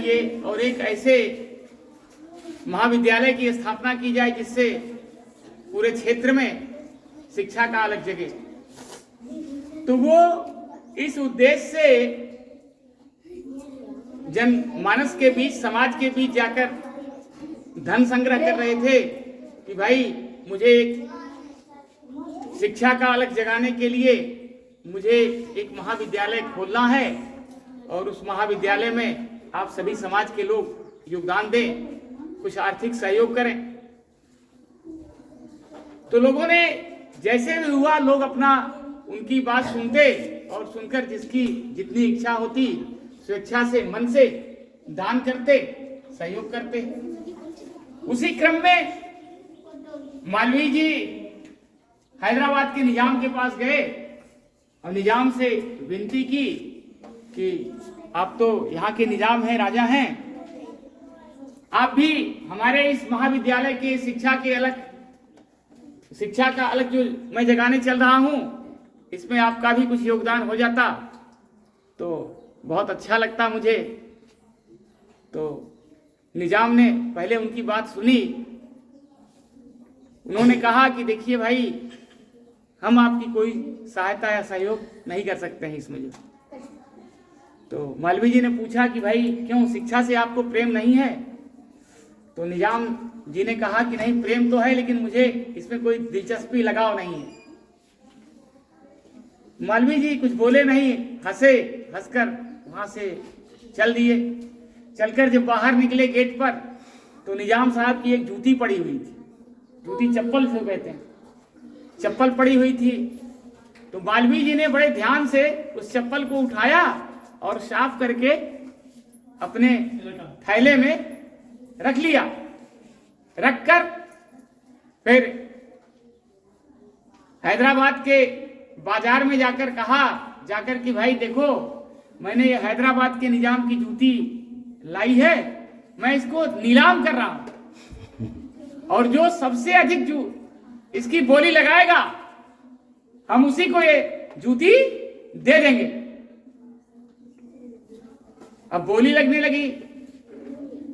चाहिए और एक ऐसे महाविद्यालय की स्थापना की जाए जिससे पूरे क्षेत्र में शिक्षा का अलग जगह। तो वो इस उद्देश्य से जनमानस के बीच, समाज के बीच जाकर धन संग्रह कर रहे थे कि भाई मुझे एक शिक्षा का अलग जगाने के लिए मुझे एक महाविद्यालय खोलना है और उस महाविद्यालय में आप सभी समाज के लोग योगदान दें, कुछ आर्थिक सहयोग करें। तो लोगों ने जैसे भी हुआ, लोग अपना उनकी बात सुनते और सुनकर जिसकी जितनी इच्छा होती स्वेच्छा से, मन से दान करते, सहयोग करते। उसी क्रम में मालवीय जी हैदराबाद के निजाम के पास गए और निजाम से विनती की कि आप तो यहाँ के निजाम हैं, राजा हैं, आप भी हमारे इस महाविद्यालय के शिक्षा का अलग जो मैं जगाने चल रहा हूँ, इसमें आपका भी कुछ योगदान हो जाता तो बहुत अच्छा लगता मुझे। तो निजाम ने पहले उनकी बात सुनी। उन्होंने कहा कि देखिए भाई, हम आपकी कोई सहायता या सहयोग नहीं कर सकते हैं इसमें जो। तो मालवीय जी ने पूछा कि भाई क्यों, शिक्षा से आपको प्रेम नहीं है? तो निजाम जी ने कहा कि नहीं, प्रेम तो है लेकिन मुझे इसमें कोई दिलचस्पी, लगाव नहीं है। मालवीय जी कुछ बोले नहीं, हंसे, हंसकर वहां से चल दिए। चलकर जब बाहर निकले गेट पर तो निजाम साहब की एक जूती पड़ी हुई थी, जूती चप्पल से कहते हैं, चप्पल पड़ी हुई थी। तो मालवीय जी ने बड़े ध्यान से उस चप्पल को उठाया और साफ करके अपने थैले में रख लिया। रखकर फिर हैदराबाद के बाजार में जाकर कहा कि भाई देखो, मैंने ये हैदराबाद के निजाम की जूती लाई है, मैं इसको नीलाम कर रहा हूं और जो सबसे अधिक इसकी बोली लगाएगा हम उसी को ये जूती दे देंगे। अब बोली लगने लगी।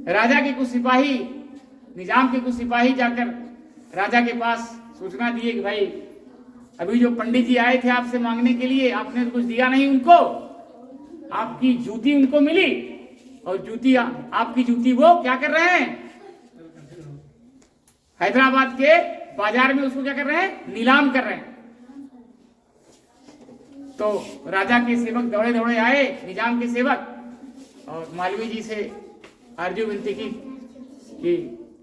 राजा के कुछ सिपाही, निजाम के कुछ सिपाही जाकर राजा के पास सूचना दिए कि भाई अभी जो पंडित जी आए थे आपसे मांगने के लिए, आपने तो कुछ दिया नहीं उनको, आपकी जूती उनको मिली और आपकी जूती वो क्या कर रहे हैं, हैदराबाद के बाजार में उसको क्या कर रहे हैं, नीलाम कर रहे हैं। तो राजा के सेवक दौड़े दौड़े आए, निजाम के सेवक, और मालवीय जी से अर्जू विनती की कि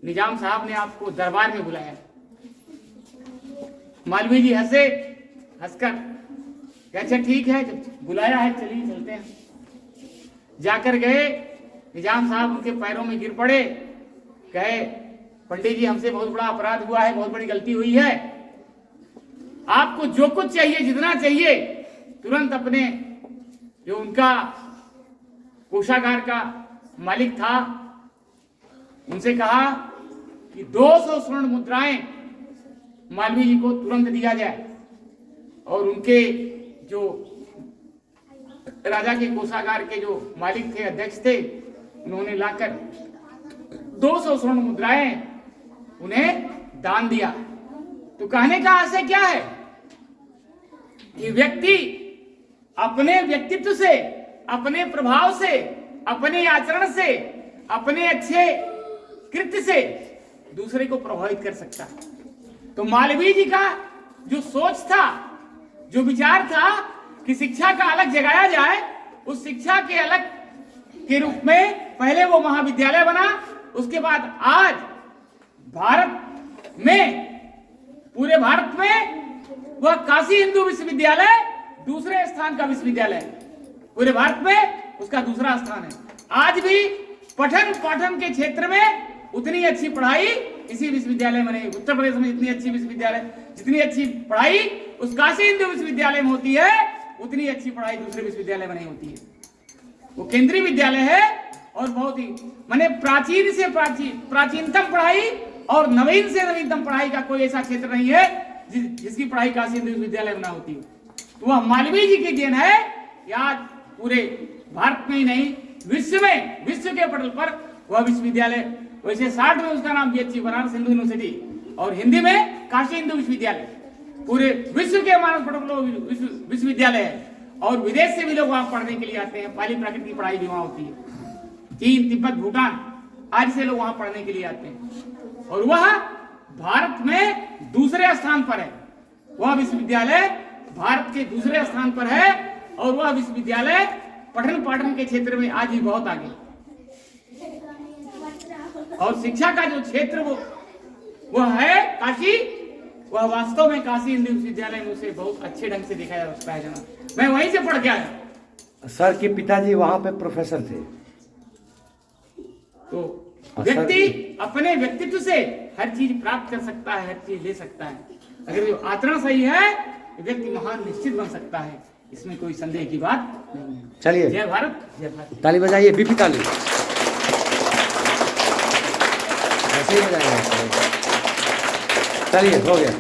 निजाम साहब ने आपको दरबार में बुलाया। मालवीय जी हंसे, हंसकर अच्छा ठीक है, जब बुलाया है चलिए चलते हैं। जाकर गए, निजाम साहब उनके पैरों में गिर पड़े, कहे पंडित जी हमसे बहुत बड़ा अपराध हुआ है, बहुत बड़ी गलती हुई है, आपको जो कुछ चाहिए, जितना चाहिए तुरंत अपने जो उनका कोषागार का मालिक था उनसे कहा कि 200 स्वर्ण मुद्राएं मालवीय जी को तुरंत दिया जाए। और उनके जो राजा के कोषागार के जो मालिक थे, अध्यक्ष थे, उन्होंने लाकर 200 स्वर्ण मुद्राएं उन्हें दान दिया। तो कहने का आशय क्या है कि व्यक्ति अपने व्यक्तित्व से, अपने प्रभाव से, अपने आचरण से, अपने अच्छे कृत्य से दूसरे को प्रभावित कर सकता है। तो मालवीय जी का जो सोच था, जो विचार था कि शिक्षा का अलग जगाया जाए, उस शिक्षा के अलग के रूप में पहले वो महाविद्यालय बना। उसके बाद आज भारत में, पूरे भारत में वह काशी हिंदू विश्वविद्यालय दूसरे स्थान का विश्वविद्यालय है। पूरे भारत में उसका दूसरा स्थान है। आज भी पठन पाठन के क्षेत्र में उतनी अच्छी पढ़ाई इसी विश्वविद्यालय में नहीं। उत्तर प्रदेश में जितनी अच्छी पढ़ाई उस काशी हिंदू विश्वविद्यालय में होती है, उतनी अच्छी पढ़ाई दूसरे विश्वविद्यालय में नहीं होती है। वो केंद्रीय विद्यालय है और बहुत ही माने प्राचीन से प्राचीनतम पढ़ाई और नवीन से नवीनतम पढ़ाई का कोई ऐसा क्षेत्र नहीं है जिसकी पढ़ाई काशी हिंदू विश्वविद्यालय में ना होती है। तो वह मालवीय जी की देन है कि आज पूरे भारत में ही नहीं, विश्व के पटल पर वह विश्वविद्यालय, वैसे 60 में उसका नाम BHU बनारस हिंदू यूनिवर्सिटी, और हिंदी में काशी हिंदू विश्वविद्यालय। पूरे विश्व के मानव पटल पर विश्वविद्यालय है, और विदेश से भी लोग वहां पढ़ने के लिए आते हैं। पाली प्राकृत की पढ़ाई भी वहां होती है। चीन, तिब्बत, भूटान आदि से लोग वहां पढ़ने के लिए आते हैं, और वह भारत में दूसरे स्थान पर है। वह विश्वविद्यालय भारत के दूसरे स्थान पर है, और वह विश्वविद्यालय पठन पाठन के क्षेत्र में आज भी बहुत आगे, और शिक्षा का जो क्षेत्र वह है काशी, वह वास्तव में काशी हिंदू विश्वविद्यालय में उसे बहुत अच्छे ढंग से देखा जाता है। मैं वहीं से पढ़ के आया। सर के पिताजी वहां पे प्रोफेसर थे। तो व्यक्ति अपने व्यक्तित्व से हर चीज प्राप्त कर सकता है, हर चीज ले सकता है। अगर जो आचरण सही है, व्यक्ति महान निश्चित बन सकता है, इसमें कोई संदेह की बात नहीं है। चलिए, जय भारत, जय भारत। ताली बजाइए, बीपी ताली ऐसे ही बजाएंगे। चलिए, हो गया।